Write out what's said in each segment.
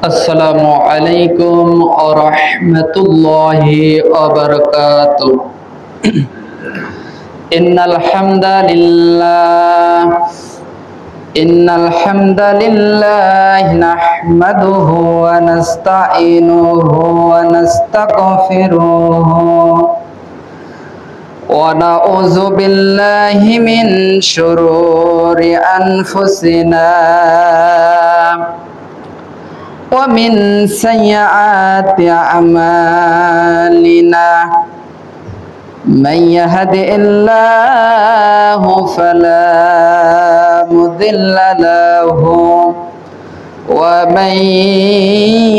আসসালামু আলাইকুম ওয়া রাহমাতুল্লাহি ওয়া বারাকাতুহু। ইন্নাল হামদালিল্লাহ নাহমাদুহু ওয়া নাস্তাঈনুহু ওয়া নাস্তাগফিরুহু ওয়া নাউযু বিল্লাহি মিন শুরুরি আনফুসিনা ومن سيئات أعمالنا من يهد الله فلا مضل له ومن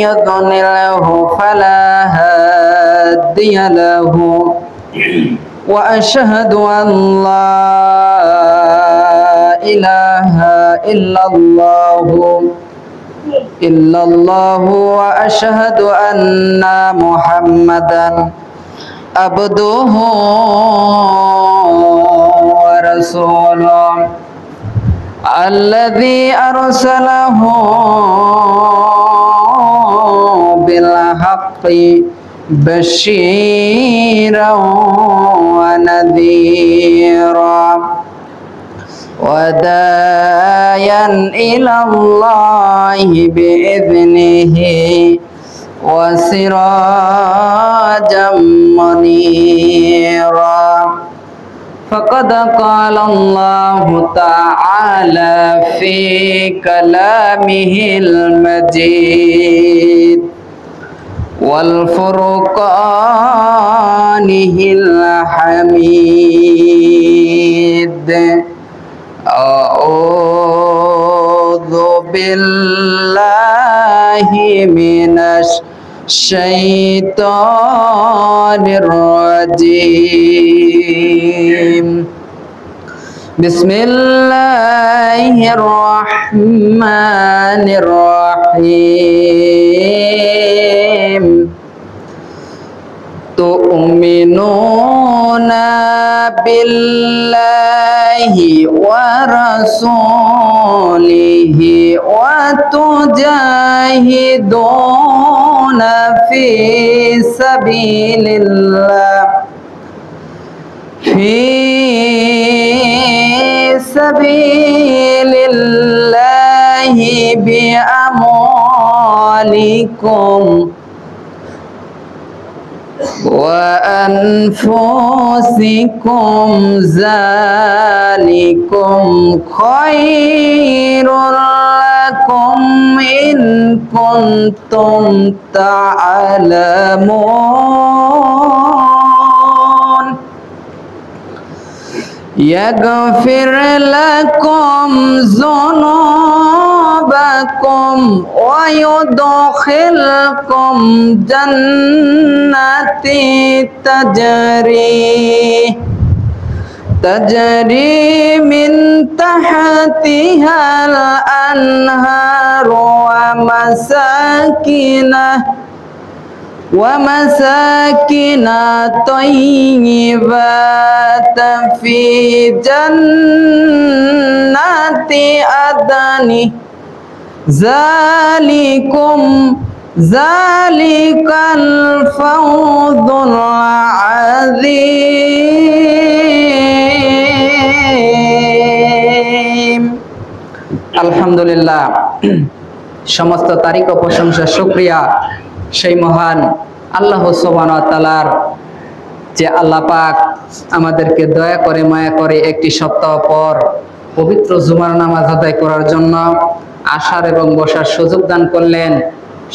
يضلله فلا هادي له وأشهد أن لا إله إلا الله وأشهد أن محمدا عبده ورسوله الذي أرسله بالحق بشيرا ونذيرا وداعيا إلى الله بإذنه وسراجا منيرا فقد قال الله تعالى في كلامه المجيد والفرقانه الحميد أعوذ بالله من الشيطان الرجيم بسم الله الرحمن الرحيم تؤمنون بالله ورسوله وتجاهدون في سبيل الله بأموالكم وأنفسكم ذلكم خير لكم إن كنتم تعلمون يغفر لكم ذنوبكم ويدخلكم جنات تجري من تحتها الأنهار ومساكن طيبات في جنات عدن ذلك الفوز العظيم আলহামদুলিল্লাহ সমস্ত তারিখ ও প্রশংসা শুকরিয়া সেই মহান আল্লাহ সুবহানাহু ওয়া তাআলার যে আল্লাহ পাক আমাদেরকে দয়া করে মায়া করে একটি সপ্তাহ পর পবিত্র জুমার নামাজ আদায় করার জন্য আসার এবং বসার সুযোগ দান করলেন।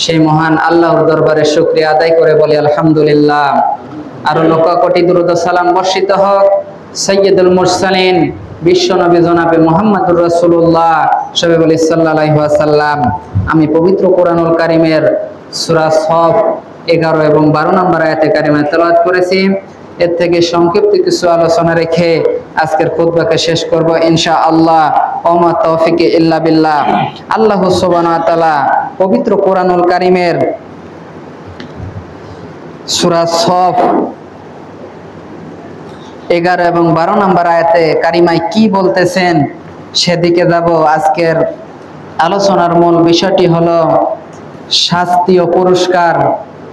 সেই মহান আল্লাহর দরবারে শুকরিয়া আদায় করে বলি আলহামদুলিল্লাহ। আরো লক্ষ কোটি দুরূদ ও সালাম বর্ষিত হোক সাইয়্যিদুল মুরসালিন বিশ্ব নবী জনাবে মুহাম্মদুর রাসূলুল্লাহ সবে বলি সাল্লাল্লাহু আলাইহি ওয়াসাল্লাম। আমি পবিত্র কোরআনুল কারীমের সূরা সফ 11 এবং 12 নম্বর আয়াতে কারিমা তেলাওয়াত করেছি। এর থেকে সংক্ষিপ্ত কিছু আলোচনা রেখে আজকের খুতবাকে শেষ করব ইনশাআল্লাহ। ওমা তৌফিক ইল্লা বিল্লাহ। আল্লাহ সুবহানাহু ওয়া তাআলা পবিত্র কোরআনুল কারীমের সূরা সফ 11 এবং 12 নম্বর আয়াতে কারিমায় কি বলতেছেন সেদিকে যাব। আজকের আলোচনার মূল বিষয়টি হলো শাস্তি ও পুরস্কার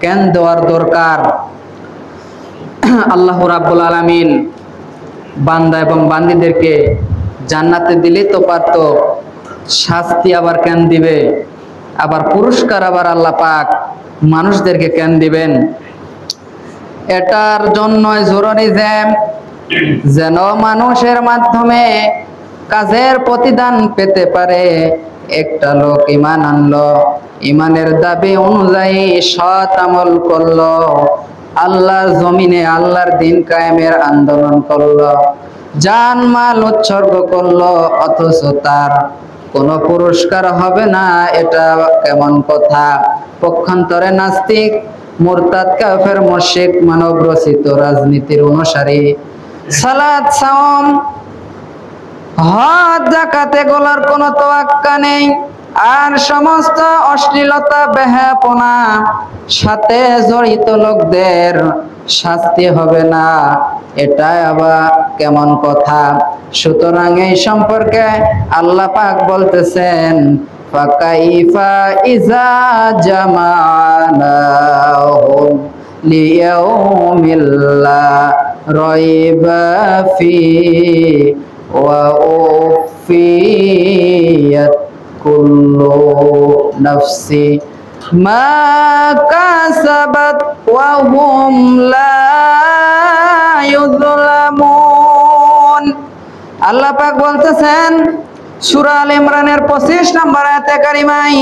কেন দেওয়ার দরকার? আল্লাহ রাব্বুল আলামিন বান্দা এবং বান্দীদেরকে জান্নাতে দিলে তো পারত, শাস্তি আবার কেন দিবে? আবার পুরস্কার আবার আল্লাহ পাক মানুষদেরকে কেন দিবেন? এটার জন্য জরুরি যে যেন মানুষের মাধ্যমে কাজের প্রতিদান পেতে পারে। একটা লোক ঈমান আনলো, ঈমানের দাবি অনুযায়ী সৎ আমল করলো, আল্লাহর জমিনে আল্লাহর দিন কায়েমের আন্দোলন করলো, জান মাল উৎসর্গ করলো, অথচ তার কোনো পুরস্কার হবে না, এটা কেমন কথা? পক্ষান্তরে নাস্তিক, মুরতাদ, কাফের, মুশরিক, মানব রচিত রাজনীতির অনুসারী সালাত, সাওম, হজ, যাকাতে গোলার কোনো তোয়াক্কা নেই, আর সমস্ত অশ্লীলতা, বেহায়াপনা সাথে জড়িত লোকদের শাস্তি হবে না, এটা আবার কেমন কথা? সুতরাং এই সম্পর্কে আল্লাহ পাক বলতেছেন, ফাকাইফা ইজা জামানাহুম লিয়াউমিল লা রাইবা ফিহি ওয়া উফিয়াত কুল্লু নাফসি মা কাসাবাত ওয়া হুম লা ইউযলামুন। আল্লাহ পাক বলতেছেন সূরা আল ইমরানের 25 নম্বর আয়াতে কারিমায়,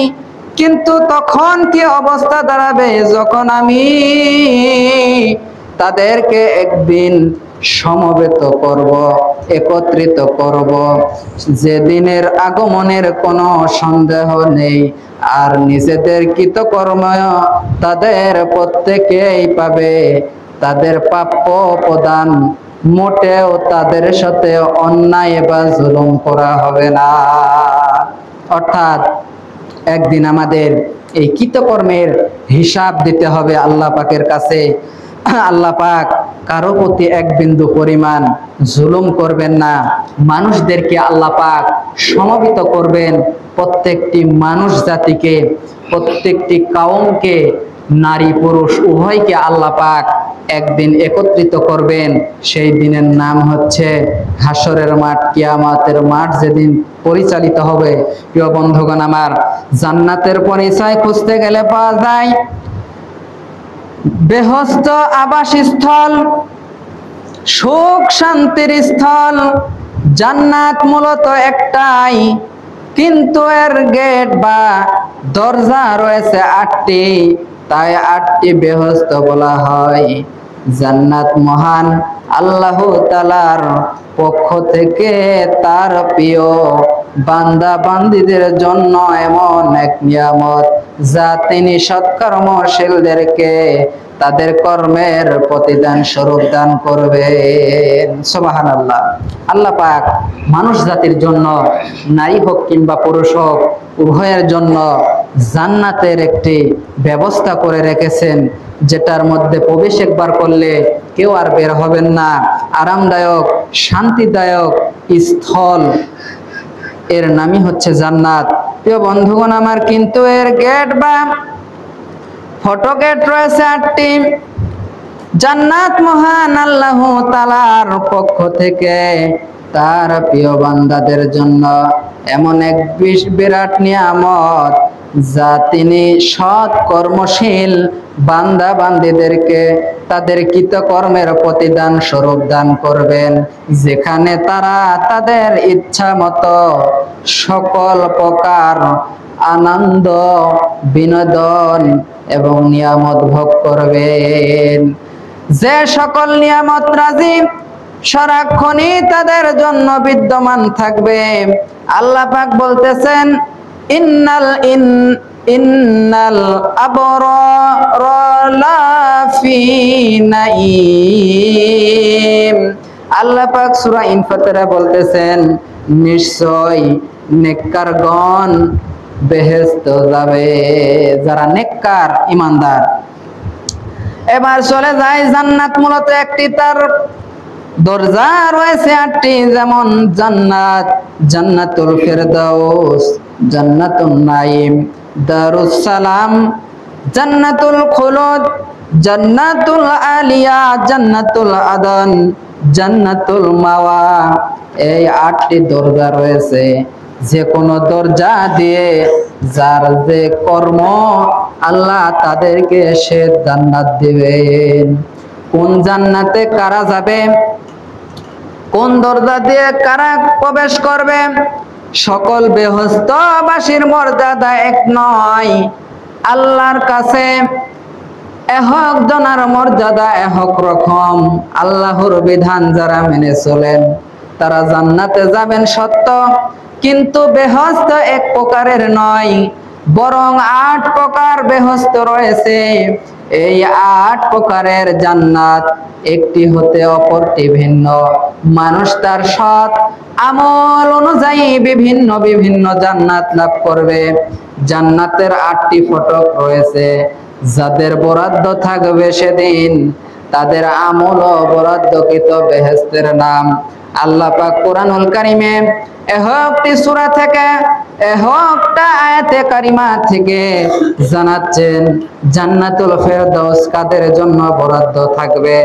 কিন্তু তখন কি অবস্থা দাঁড়াবে যখন আমি তাদেরকে একদিন সমবেত করব, একত্রিত করব, যে দিনের আগমনের কোনো সন্দেহ নেই, আর নিজেদের কৃতকর্ম তাদের প্রত্যেকেই পাবে, তাদের প্রাপ্য প্রদান, মোটেও তাদের সাথে অন্যায় বা জুলুম করা হবে না। অর্থাৎ একদিন আমাদের এই কৃতকর্মের হিসাব দিতে হবে আল্লাহ পাকের কাছে। আল্লাহ পাক কারো প্রতি এক বিন্দু পরিমাণ জুলুম করবেন না। মানুষদেরকে আল্লাহ পাক সমবেত করবেন, প্রত্যেকটি মানুষ জাতিকে, প্রত্যেকটি কাউমকে, নারী পুরুষ উভয়কে আল্লাহ পাক একদিন একত্রিত করবেন। সেই দিনের নাম হচ্ছে হাসরের মাঠ, কিয়ামতের মাঠ যেদিন পরিচালিত হবে। প্রিয় বন্ধুগণ আমার, জান্নাতের পরিচয় খুঁজতে গেলে পাওয়া যায় বেহেশত আবাসস্থল, সুখ শান্তির স্থল। জান্নাত মূলত একটাই, কিন্তু এর গেট বা দরজা রয়েছে 8টি, তাই 8টি বেহেশত বলা হয়। জান্নাত মহান আল্লাহ তাআলার পক্ষ থেকে তার প্রিয় বান্দা বান্দীদের জন্য এমন এক নিয়ামত, যা তিনি সৎকর্মশীলদেরকে তাদের কর্মের প্রতিদান স্বরূপ দান করবেন। সুবহানাল্লাহ। আল্লাহ পাক মানুষ জাতির জন্য, নারী হোক কিংবা পুরুষ হোক, উভয়ের জন্য জান্নাতের একটি ব্যবস্থা করে রেখেছেন, যেটার মধ্যে প্রবেশ একবার করলে কেউ আর বের হবেন না। আরামদায়ক, শান্তিদায়ক স্থল, এর নামই হচ্ছে জান্নাত। প্রিয় বন্ধুগণ আমার, কিন্তু এর গেট বা ফটো গেট রয়েছে 8টি। জান্নাত মহান আল্লাহ তাআলার পক্ষ থেকে তার প্রিয় বান্দাদের জন্য এমন এক বিরাট নিয়ামত, যা তিনি সৎ কর্মশীল বান্দা বান্দীদেরকে তাদের কৃতকর্মের প্রতিদান স্বরূপ দান করবেন, যেখানে তারা তাদের ইচ্ছা মতো সকল প্রকার আনন্দ, বিনোদন এবং নিয়ামত ভোগ করবেন। যে সকল নিয়ামত রাজি সারাক্ষণই তাদের জন্য বিদ্যমান থাকবে। আল্লাহ পাক বলতেছেন, ইন্নাল আবরারা লাফি নাঈম। আল্লাহ পাক সূরা ইনফিতরে বলতেছেন, নিশ্চয় নেককারগণ বেহেশত যাবে, যারা নেককার ঈমানদার। এবার চলে যায় জান্নাত মূলত একটি, তার দরজা রয়েছে 8টি, যেমন জান্নাত, জান্নাতুল ফেরদাউস, জান্নাতুন নাঈম, দারুস সালাম, জান্নাতুল খুলুদ, জান্নাতুল আলিয়া, জান্নাতুল আদন, জান্নাতুল মাওয়া। এই 8টি দরজা রয়েছে। যে কোনো দরজা দিয়ে যার যে কর্ম, আল্লাহ তাদেরকে সে জান্নাত দিবেন। কোন জান্নাতে কারা যাবে, কোন দরজা দিয়ে কারা প্রবেশ করবে, সকল বেহেশতবাসীর মর্যাদা এক নয়। আল্লাহর কাছে একক জনার মর্যাদা একক রকম। আল্লাহর বিধান যারা মেনে চলেন তারা জান্নাতে যাবেন সত্য, কিন্তু বেহেশত এক প্রকারের নয়, বরং 8 প্রকার বেহেশত রয়েছে। এই 8 প্রকারের জান্নাত একটি হতে অপরটি ভিন্ন। মানুষ তার সৎ আমল অনুযায়ী বিভিন্ন বিভিন্ন জান্নাত লাভ করবে। জান্নাতের 8টি ফটক রয়েছে। যাদের বরাদ্দ থাকবে সেদিন তাদের আমল ও বরাদ্দকৃত বেহেশতের নাম আল্লাহ পাক কোরআনুল কারীমে একটি সূরা থেকে একটা আয়াতে কারিমা থেকে জানাচ্ছেন জান্নাতুল ফেরদাউস কাদের জন্য বরাদ্দ থাকবে।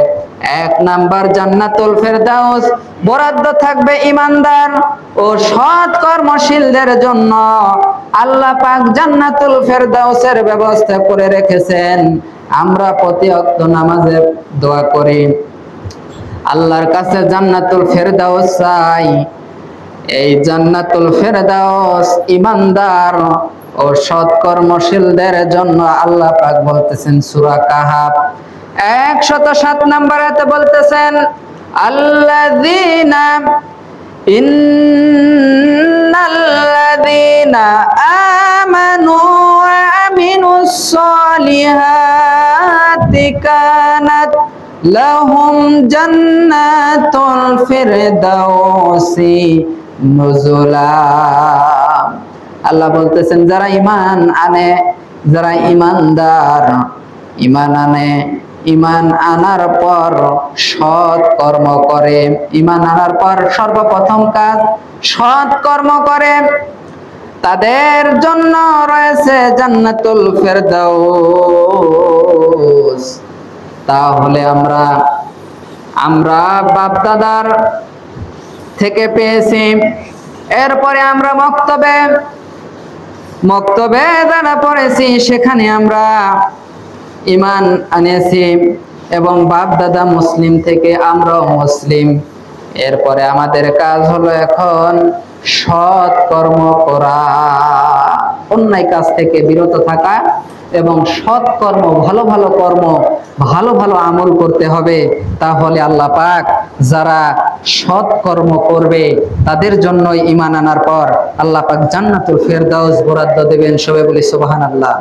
1 নাম্বার জান্নাতুল ফেরদাউস বরাদ্দ থাকবে ঈমানদার ও সৎ কর্মশীলদের জন্য। আল্লাহ পাক জান্নাতুল ফেরদাউসের ব্যবস্থা করে রেখেছেন। আমরা প্রতি ওয়াক্ত নামাজে দোয়া করি, আল্লাহর কাছে জান্নাতুল ফেরদাউস চাই। এই জান্নাতুল ফেরদাউস ঈমানদার ও সৎ কর্মশীলদের জন্য আল্লাহ পাক বলতেছেন সূরা কাহাফ 107 নম্বর আয়াতে বলতেছেন, আল্লাযীনা ইন্নাল্লাযীনা আমানু ওয়া আমিনুস সলিহাতি কানাত লাহুম জান্নাতুল ফিরদাউসি নুজুলা। আল্লাহ বলতেছেন যারা ঈমান আনে, যারা ঈমানদার, ঈমান আনে, ঈমান আনার পর সৎ কর্ম করে, ঈমান আনার পর সর্বপ্রথম কাজ সৎ কর্ম করে, তাদের জন্য রয়েছে জান্নাতুল ফেরদাউস। তাহলে আমরা বাপ দাদার থেকে পেয়েছি। এরপরে আমরা মক্তবে যারা পড়েছি সেখানে আমরা ঈমান আনেছি এবং বাপ দাদা মুসলিম থেকে আমরাও মুসলিম। এরপরে আমাদের কাজ হলো এখন সৎ কর্ম করা, অন্যায় কাজ থেকে বিরত থাকা এবং সৎ কর্ম, ভালো ভালো কর্ম, ভালো ভালো আমল করতে হবে। তাহলে আল্লাহ পাক যারা সৎ কর্ম করবে তাদের জন্য ঈমান আনার পর আল্লাহ পাক জান্নাতুল ফেরদাউস বরাদ্দ দেবেন। সবাই বলি সুবহানাল্লাহ।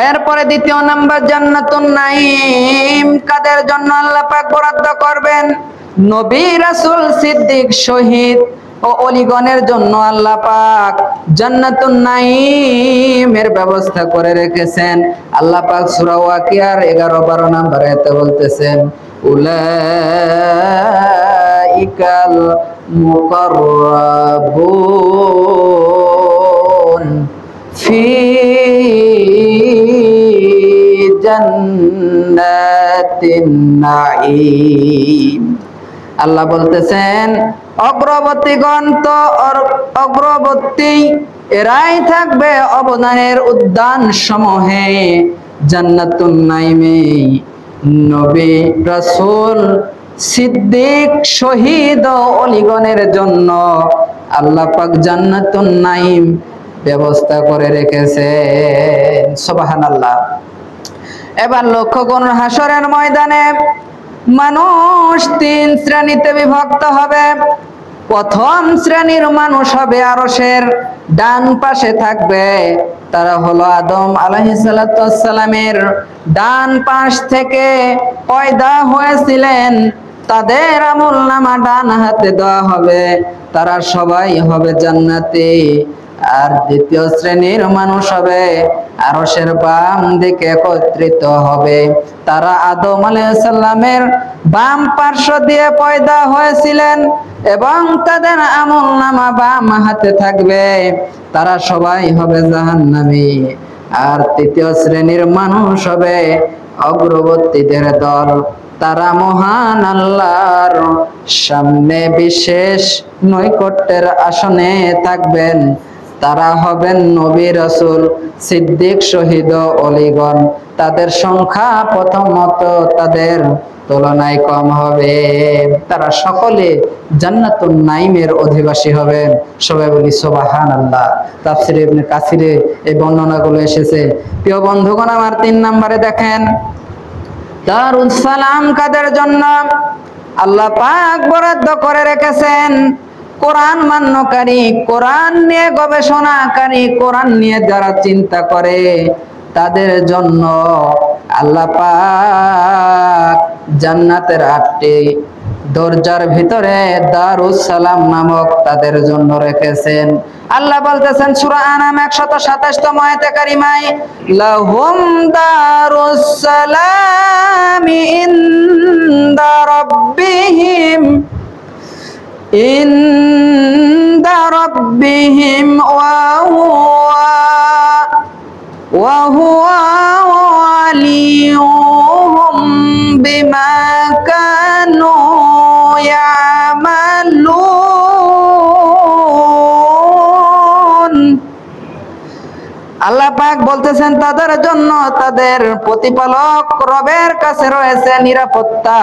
এরপরে 2 নাম্বার জান্নাতুন নাঈম কাদের জন্য আল্লাহ পাক বরাদ্দ করবেন? নবী, রাসূল, সিদ্দিক, শহীদ ও ওলিগণের জন্য আল্লাহ পাক জান্নাতুন নাঈমের ব্যবস্থা করে রেখেছেন। আল্লাহ পাক সূরা ওয়াকিয়ার 11-12 নম্বর আয়াতে বলতেছেন, উলাইকাল মুকাররাবুন ফি জান্নাতিন নাঈম। আল্লাহ বলতেছেন অগ্রবর্তীগণ তো অগ্রবর্তী, এরাই থাকবে অবদানের উদ্যান সমূহে জান্নাতুন নাঈমে। নবী, রাসূল, সিদ্দিক, শহীদ ও ওলিগণের জন্য আল্লাহ পাক জান্নাতুন নাঈম ব্যবস্থা করে রেখেছেন। সুবহানাল্লাহ। এবার লক্ষ্য করুন, হাসরের ময়দানে মানুষ 3 শ্রেণীতে বিভক্ত হবে। প্রথম শ্রেণীর মানুষ হবে আরশের ডান পাশে থাকবে। তারা হলো আদম আলাইহিস সালাতু ওয়াস সালামের ডান পাশ থেকে পয়দা হয়েছিলেন। তাদের আমলনামা ডান হাতে দেওয়া হবে। তারা সবাই হবে জান্নাতি। আর দ্বিতীয় শ্রেণীর মানুষ হবে আরশের বাম দিকে একত্রিত হবে। তারা আদম আলাইহিস সালামের বাম পার্শ্ব দিয়ে পয়দা হয়েছিলেন এবং তাদের আমলনামা বাম হাতে থাকবে। তারা সবাই হবে জাহান্নামী। আর তৃতীয় শ্রেণীর মানুষ হবে অগ্রবর্তীদের দল। তারা মহান আল্লাহর সামনে বিশেষ নৈকট্যের আসনে থাকবেন। তারা হবেন নবী, রাসূল, সিদ্দিক, শহীদ ও ওলীগণ। তাদের সংখ্যা প্রথমত তাদের তুলনায় কম হবে। তারা সকলে জান্নাতুন নাঈমের অধিবাসী হবেন। সবাই বলি সুবহানাল্লাহ। তাফসীরে ইবনে কাসিরে এই বর্ণনাগুলো এসেছে। প্রিয় বন্ধুগণ, আমার 3 নম্বরে দেখেন, দারুস সালাম কাদের জন্য? আল্লাহ পাক বরাদ্দ করে রেখেছেন কোরআন মান্যকারী, কোরআন নিয়ে গবেষণাকারী, কোরআন নিয়ে যারা চিন্তা করে তাদের জন্য আল্লাহ পাক জান্নাতের 8টি দরজার ভিতরে দারুস সালাম নামক তাদের জন্য রেখেছেন। আল্লাহ বলতেছেন সূরা আনাম 127তম আয়াতে কারিমায়, লাহুম দারুস সালামি ইনদা রাব্বিহিম ওয়া হুয়া ওয়ালিয়ুহুম বিমা কানু ইয়ামালুন। আল্লাহ পাক বলতেছেন তাদের জন্য তাদের প্রতিপালক রবের কাছে রয়েছে নিরাপত্তা।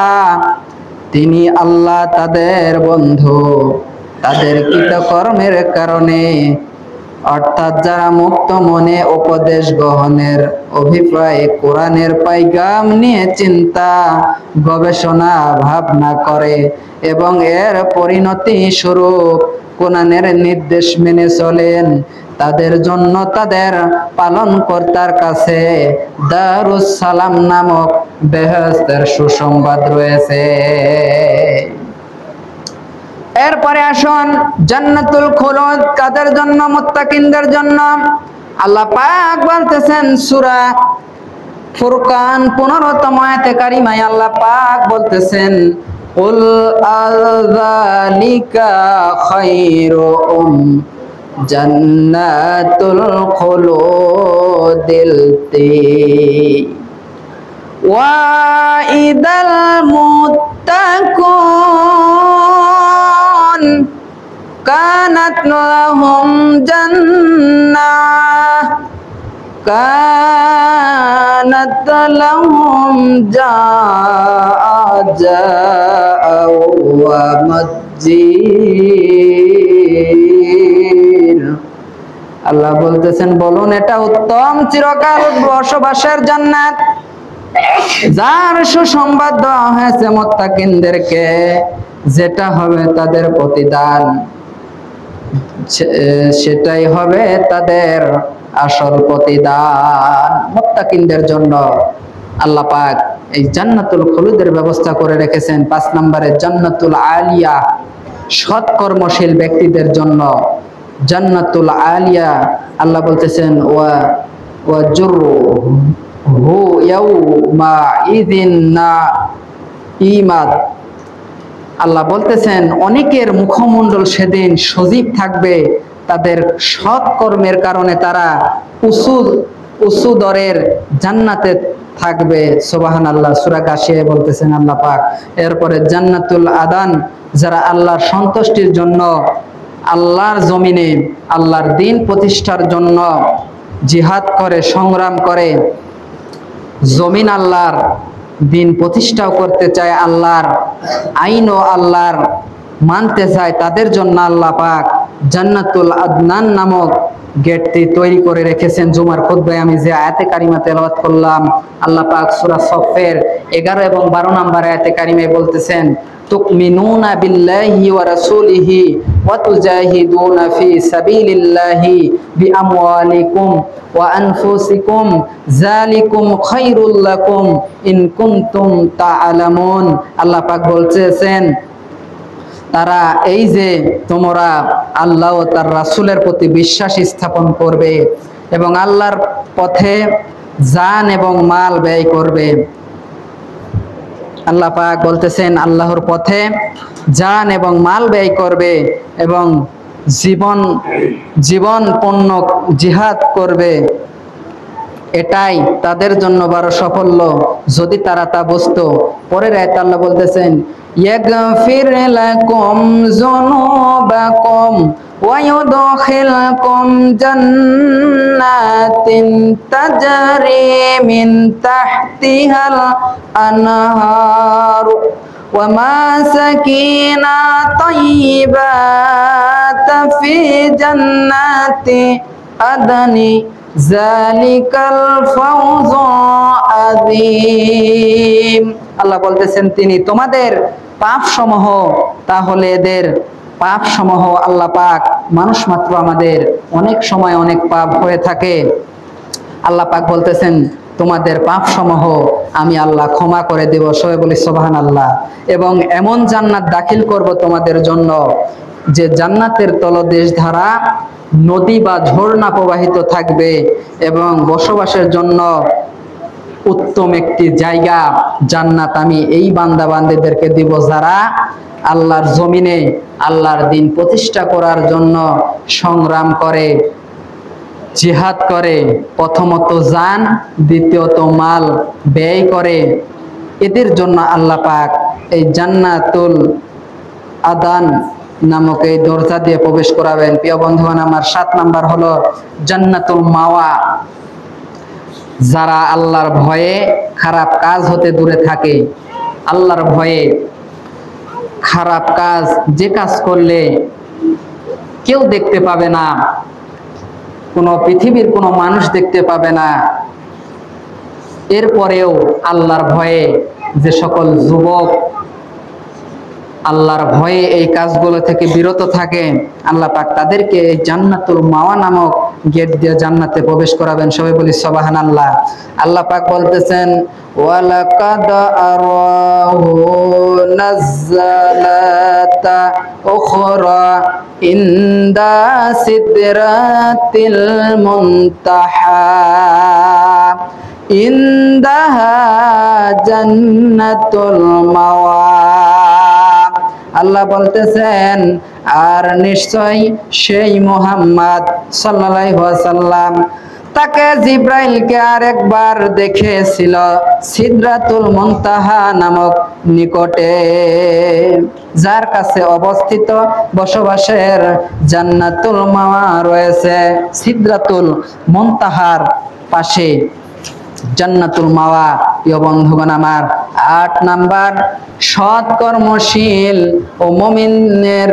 তিনি আল্লাহ তাদের বন্ধু তাদের কৃতকর্মের কারণে, অর্থাৎ যারা মুক্ত মনে উপদেশ গ্রহণের অভিপ্রায়ে কোরআনের পাইগাম নিয়ে চিন্তা গবেষণা ভাবনা করে এবং এর পরিণতি স্বরূপ কোরআনের নির্দেশ মেনে চলেন, তাদের জন্য তাদের পালনকর্তার কাছে দারুস সালাম নামক বেহেশতের সুসংবাদ রয়েছে। এরপরে আসুন, জান্নাতুল খুলুদ কাদের জন্য? মুত্তাকিনদের জন্য। আল্লাহ পাক বলতেছেন সূরা ফুরকান 15তম আয়াতে কারিমায় আল্লাহ পাক বলতেছেন, কুল আযালিকা খায়রুম জান্নাতুল খুলুদিল ওয়া ইদাল মুত্তাকুন কানাত লাহুম জান্নাহ ওয়া মসজিদ। আল্লাহ বলতেছেন বলুন, এটা উত্তম চিরকাল বসবাসের জান্নাত, যার সুসংবাদ দেওয়া হয়েছে মুত্তাকিনদেরকে, যেটা হবে তাদের প্রতিদান, সেটাই হবে তাদের আসল প্রতিদান। মুত্তাকিনদের জন্য আল্লাহ পাক এই জান্নাতুল খুলুদের ব্যবস্থা করে রেখেছেন। 5 নম্বরে জান্নাতুল আলিয়া, সৎকর্মশীল ব্যক্তিদের জন্য জান্নাতুল আলিয়া। আল্লাহ বলতেছেন ওয়া জুরহু ইয়াউমা ইযিন নাঈমাত। আল্লাহ বলতেছেন অনেকের মুখমণ্ডল সেদিন সজীব থাকবে, তাদের সৎ কর্মের কারণে তারা উঁচু দরের জান্নাতে থাকবে। সুবহানাল্লাহ। সূরা গাশিয়ায় বলতেছেন আল্লাহ পাক। এরপরে জান্নাতুল আদান, যারা আল্লাহর সন্তুষ্টির জন্য আল্লাহর জমিনে আল্লাহর দ্বীন প্রতিষ্ঠার জন্য জিহাদ করে, সংগ্রাম করে, জমিন আল্লাহর দ্বীন প্রতিষ্ঠাও করতে চায়, আল্লাহর আইন ও আল্লাহর মানতে চায়, তাদের জন্য আল্লাহ পাক জান্নাতুল আদনান নামক গেটটি তৈরি করে রেখেছেন। জুমার খুতবায় আমি যে আয়াতে কারিমা তেলাওয়াত করলাম, আল্লাহ পাক সূরা সফের 11 এবং 12 নম্বর আয়াতে কারিমায় বলতেছেন, তুমিনুনা বিল্লাহি ওয়া রাসূলিহি ওয়া তুজাহিদুনা ফি সাবিলিল্লাহি বিআমওয়ালিকুম ওয়া আনফুসিকুম যালিকুম খায়রুল লাকুম ইন কুনতুম তা'লামুন। আল্লাহ পাক বলতেছেন তারা এই যে তোমরা আল্লাহ ও তার রাসূলের প্রতি বিশ্বাস স্থাপন করবে এবং আল্লাহর পথে জান এবং মাল ব্যয় করবে। আল্লাহ পাক বলতেছেন আল্লাহর পথে জান এবং মাল ব্যয় করবে এবং জীবন পণ্য জিহাদ করবে, এটাই তাদের জন্য বড় সাফল্য যদি তারা তা বুঝতো। পরের আয়াতে আল্লাহ বলতেছেন ইয়াগফির লাকুম যুনুবাকুম ওয়া ইউদখিলকুম জান্নাতিন তাজরি মিন তাহতিহাল আনহার ওয়া মাসাকিনা তাইয়্যিবাতা ফি জান্নাতি আদনি জালিকাল ফাওজু আযীম। আল্লাহ বলতেছেন তিনি তোমাদের পাপসমূহ, তাহলে এদের পাপসমূহ আল্লাহ পাক, মানুষ মাত্র আমাদের অনেক সময় অনেক পাপ হয়ে থাকে। আল্লাহ পাক বলতেছেন তোমাদের পাপসমূহ আমি আল্লাহ ক্ষমা করে দেব। সবাই বলি সুবহানাল্লাহ। এবং এমন জান্নাত দাখিল করব তোমাদের জন্য যে জান্নাতের তলদেশ ধারা নদী বা ঝর্ণা প্রবাহিত থাকবে এবং বসবাসের জন্য উত্তম একটি জায়গা জান্নাত আমি এই বান্দা বান্দীদেরকে দিব যারা আল্লাহর জমিনে আল্লাহর দিন প্রতিষ্ঠা করার জন্য সংগ্রাম করে, জিহাদ করে, প্রথমত জান, দ্বিতীয়ত মাল ব্যয় করে। এদের জন্য আল্লাহ পাক এই জান্নাতুল আদান নামক এই দরজা দিয়ে প্রবেশ করাবেন। প্রিয় বন্ধুগণ আমার 7 নাম্বার হলো জান্নাতুল মাওয়া। যারা আল্লাহর ভয়ে খারাপ কাজ হতে দূরে থাকে, আল্লাহর ভয়ে খারাপ কাজ যে কাজ করলে কেউ দেখতে পাবে না, কোনো পৃথিবীর কোনো মানুষ দেখতে পাবে না, এরপরেও আল্লাহর ভয়ে যে সকল যুবক আল্লাহর ভয়ে এই কাজগুলো থেকে বিরত থাকে, আল্লাহ পাক তাদেরকে এই জান্নাতুল মাওয়া নামক গেট দিয়ে জান্নাতে প্রবেশ করাবেন। সবাই বলি সুবহানাল্লাহ। আল্লাহ পাক বলতেছেন ওয়ালাকাদ আরাহু নাযালাতা উখরা ইনদা সিদরাতিল মুনতাহা ইনদাহা জান্নাতুল মাওয়া। আল্লাহ বলতেছেন আর নিশ্চয় সেই মুহাম্মদ সাল্লাল্লাহু আলাইহি ওয়াসাল্লাম তাকে জিব্রাইলকে আরেকবার দেখেছিল সিদরাতুল মুনতাহা নামক নিকটে, যার কাছে অবস্থিত বসবাসের জান্নাতুল মাওয়া রয়েছে। সিদরাতুল মুনতাহার পাশে জান্নাতুল মাওয়া। প্রিয় বন্ধুগণ আমার 8 নাম্বার সৎ কর্মশীল ও মুমিনের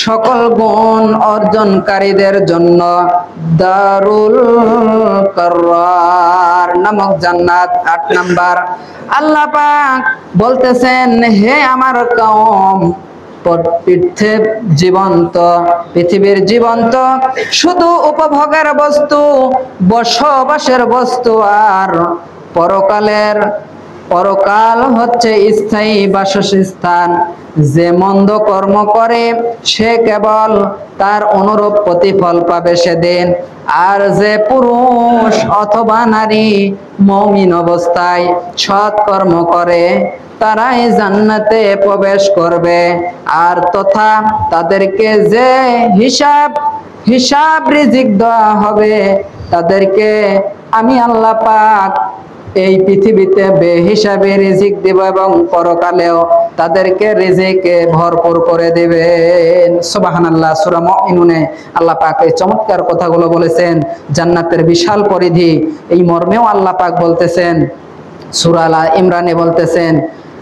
সকল গুণ অর্জনকারীদের জন্য দারুল কারার নামক জান্নাত। 8 নাম্বার আল্লাহ পাক বলতেছেন হে আমার কওম, পৃথিবীর জীবন্ত শুধু উপভোগের বস্তু, বসবাসের বস্তু, আর পরকাল হচ্ছে স্থায়ী বাসস্থান। যে মন্দ কর্ম করে সে কেবল তার অনুরূপ প্রতিফল পাবে সেদিন। আর যে পুরুষ অথবা নারী মুমিন অবস্থায় সৎ কর্ম করে তারাই জান্নাতে প্রবেশ করবে। আর তথা তাদেরকে যে হিসাব রিজিক দেওয়া হবে তাদেরকে আমি আল্লাহ পাক এই পৃথিবীতে বেহিসাবে রিজিক দেব এবং পরকালেও তাদেরকে রিজিকে ভরপুর করে দেবেন। সুবহানাল্লাহ। সূরা মুমিনুনে আল্লাহ পাক এই চমৎকার কথাগুলো বলেছেন। জান্নাতের বিশাল পরিধি, এই মর্মেও আল্লাহ পাক বলতেছেন। সূরা আল ইমরানে বলতেছেন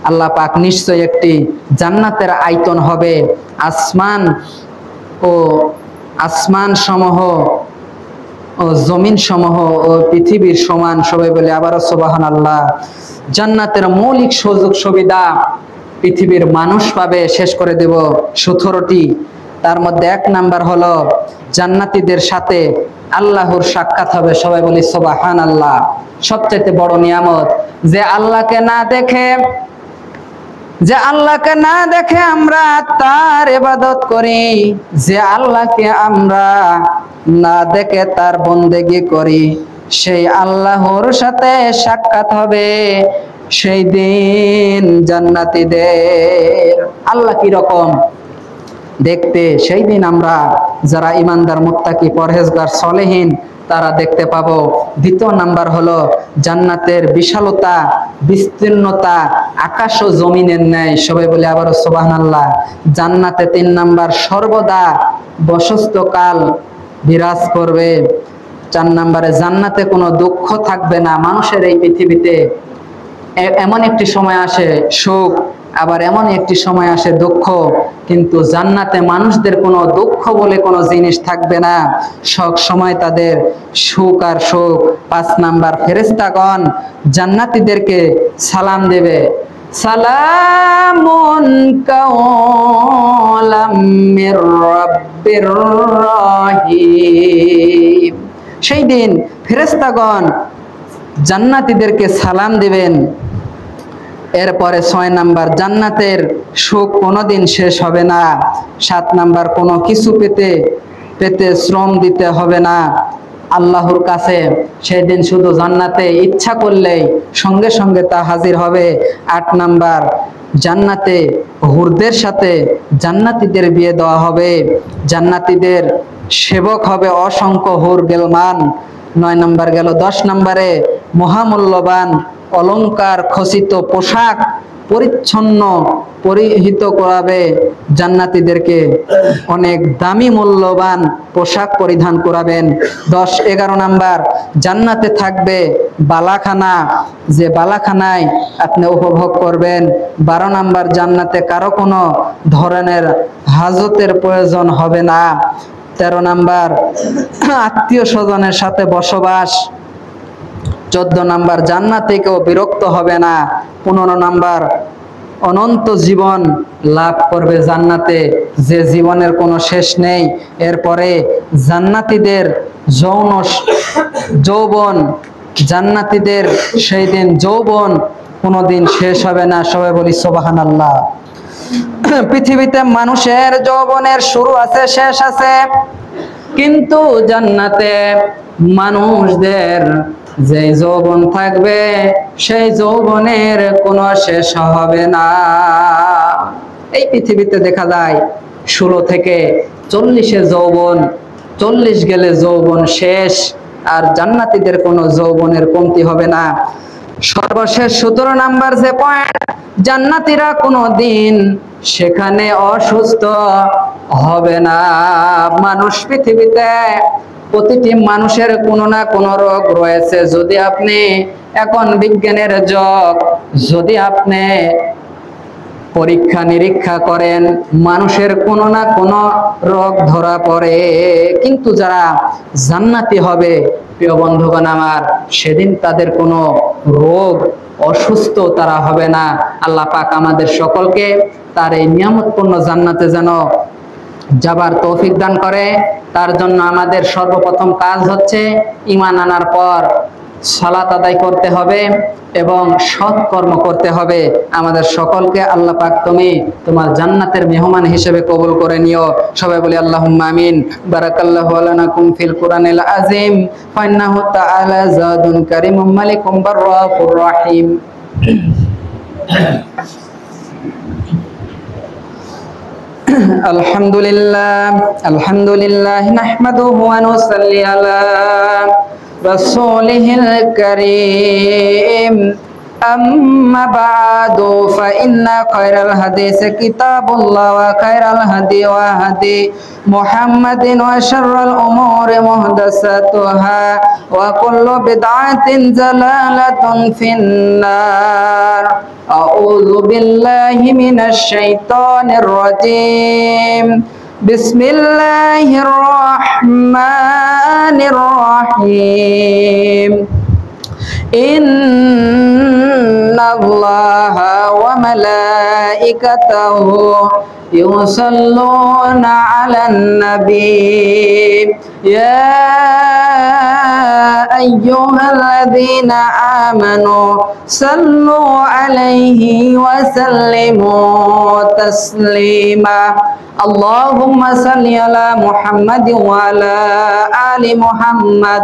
আল্লাহ পাক নিশ্চয় একটি জান্নাতের আয়তন হবে আসমান সমূহ ও জমিন সমূহ ও পৃথিবীর সমান। সবাই বলে আবারও সুবহানাল্লাহ। জান্নাতের মৌলিক সুযোগ সুবিধা পৃথিবীর মানুষ পাবে, শেষ করে দেব 17টি। তার মধ্যে 1 নাম্বার হলো জান্নাতীদের সাথে আল্লাহর সাক্ষাৎ হবে। সবাই বলি সুবহানাল্লাহ। সবচেয়ে বড় নিয়ামত যে আল্লাহকে না দেখে যে আল্লাহকে না দেখে আমরা তার ইবাদত করি, যে আল্লাহকে আমরা না দেখে তার বন্দেগী করি, সেই আল্লাহর সাথে সাক্ষাৎ হবে সেই দিন জান্নাতীদের। আল্লাহ কি রকম দেখতে সেই দিন আমরা যারা ইমানদার, মুত্তাকি, পরহেজগার, সলেহীন তারা দেখতে পাবো। দ্বিতীয় নাম্বার হলো জান্নাতের বিশালতা, বিস্তীর্ণতা আকাশ ও জমিনের ন্যায়। সবাই বলে আবারও সুবহানাল্লাহ। জান্নাতে 3 নাম্বার সর্বদা বসন্তকাল বিরাজ করবে। 4 নাম্বারে জান্নাতে কোনো দুঃখ থাকবে না। মানুষের এই পৃথিবীতে এমন একটি সময় আসে সুখ, আবার এমন একটি সময় আসে দুঃখ, কিন্তু জান্নাতে মানুষদের কোনো দুঃখ বলে কোনো জিনিস থাকবে না, সব সময় তাদের সুখ আর সুখ। 5 নাম্বার ফেরেশতাগণ জান্নাতীদেরকে সালাম দেবে, সালামুন কাওলাম মির রাব্বির রহিম। সেই দিন ফেরেশতাগণ জান্নাতীদেরকে সালাম দিবেন। এরপরে 6 নাম্বার জান্নাতের সুখ কোনোদিন শেষ হবে না। 7 নাম্বার কোনো কিছু পেতে শ্রম দিতে হবে না আল্লাহর কাছে। সেদিন শুধু জান্নাতে ইচ্ছা করলেই সঙ্গে সঙ্গে তা হাজির হবে। 8 নাম্বার জান্নাতে হুরদের সাথে জান্নাতীদের বিয়ে দেওয়া হবে। জান্নাতীদের সেবক হবে অসংখ্য হুর গেলমান। 9 নাম্বার গেল। 10 নাম্বারে মহামূল্যবান অলংকার খচিত পোশাক পরিচ্ছন্ন পরিহিত করাবে জান্নাতীদেরকে, অনেক দামি মূল্যবান পোশাক পরিধান করাবেন। 10, 11 নাম্বার জান্নাতে থাকবে বালাখানা, যে বালাখানায় আপনি উপভোগ করবেন। 12 নাম্বার জান্নাতে কারো কোনো ধরনের হাজতের প্রয়োজন হবে না। 13 নাম্বার আত্মীয় স্বজনের সাথে বসবাস। 14 নাম্বার জান্নাতে কেউ বিরক্ত হবে না। 15 নাম্বার অনন্ত জীবন লাভ করবে জান্নাতে, যে জীবনের কোনো শেষ নেই। এরপরে জান্নাতীদের যৌবন, জান্নাতীদের সেই দিন যৌবন কোনোদিন শেষ হবে না। সবাই বলি সুবহানাল্লাহ। পৃথিবীতে মানুষের যৌবনের শুরু আছে, শেষ আছে, কিন্তু জান্নাতে মানুষদের যে যৌবন থাকবে সেই যৌবনের কোনো শেষ হবে না। এই পৃথিবীতে দেখা যায় 16 থেকে 40-এ যৌবন, 40 গেলে যৌবন শেষ, আর জান্নাতীদের কোনো যৌবনের কমতি হবে না। সর্বশেষ 17 নাম্বার যে পয়েন্ট, জান্নাতীরা কোনো দিন সেখানে অসুস্থ হবে না। মানুষ পৃথিবীতে প্রতিটি মানুষের কোনো না কোনো রোগ রয়েছে। যদি আপনি এখন বিজ্ঞানের যুগ, যদি আপনি পরীক্ষা নিরীক্ষা করেন, মানুষের কোনো না কোনো রোগ ধরা পড়ে, কিন্তু যারা জান্নাতি হবে প্রিয় বন্ধুগণ আমার, সেদিন তাদের কোনো রোগ, অসুস্থ তারা হবে না। আল্লাহ পাক আমাদের সকলকে তার এই নিয়ামতপূর্ণ জান্নাতে যেন যাবার তৌফিক দান করে। তার জন্য আমাদের সর্বপ্রথম কাজ হচ্ছে ঈমান আনার পর সালাত আদায় করতে হবে এবং সৎ কর্ম করতে হবে। আমাদের সকলকে আল্লাহ পাক তুমি তোমার জান্নাতের মেহমান হিসেবে কবুল করে নিও। সবাই বলি আল্লাহুম্মা আমিন। বারাকাল্লাহু লাকুম ফিল কুরআনিল আযীম ফাইন্নাহু তাআলা জাদুন কারীমুম মালিকুম বাররাফুর রহিম। আলহামদুলিল্লাহ নাহমাদুহু ওয়া নুসাল্লি আলা রাসূলিহিল কারীম। আম্মা বা'দু ফাইন্না খায়রাল হাদিসি কিতাবুল্লাহ ওয়া খায়রাল হাদি মুহাম্মাদিন ওয়া শাররাল উমুরি মুহদাসাতুহা ওয়া কুল্লু বিদআতিন জালালাতুন ফিন্নার। আউযু বিল্লাহি মিনাশ শাইতানির রাজীম। বিসমিল্লাহির রহমানির রহিম। ইন্নাল্লাহা ওয়া মালাইকাতাহু ইউসাল্লুনা আলান নবী ইয়া أيها الذين آمنوا صلوا عليه وسلموا تسليما اللهم صل على محمد وعلى آل محمد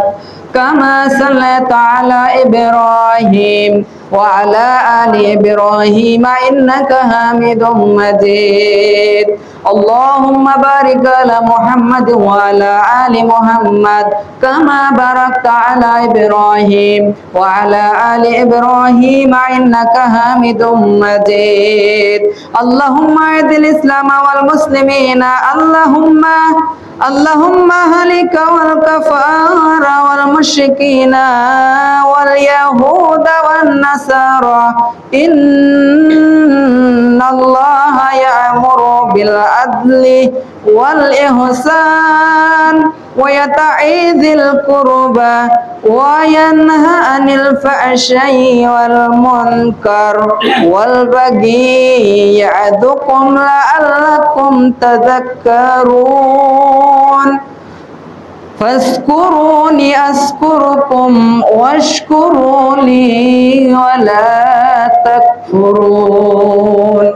كما صليت على إبراهيم وعلى آل إبراهيم إنك حميد مجيد اللهم بارك على محمد وعلى آل محمد كما باركت على إبراهيم وعلى آل إبراهيم إنك حميد مجيد اللهم أعز الإسلام والمسلمين اللهم هلك والكفار والمشركين واليهود والنصارى إن الله يأمر بالعدل والإحسان وإيتاء ذي القربى وينهى عن الفحشاء والمنكر والبغي يعظكم لعلكم تذكرون فاذكروني أذكركم واشكروا لي ولا تكفرون.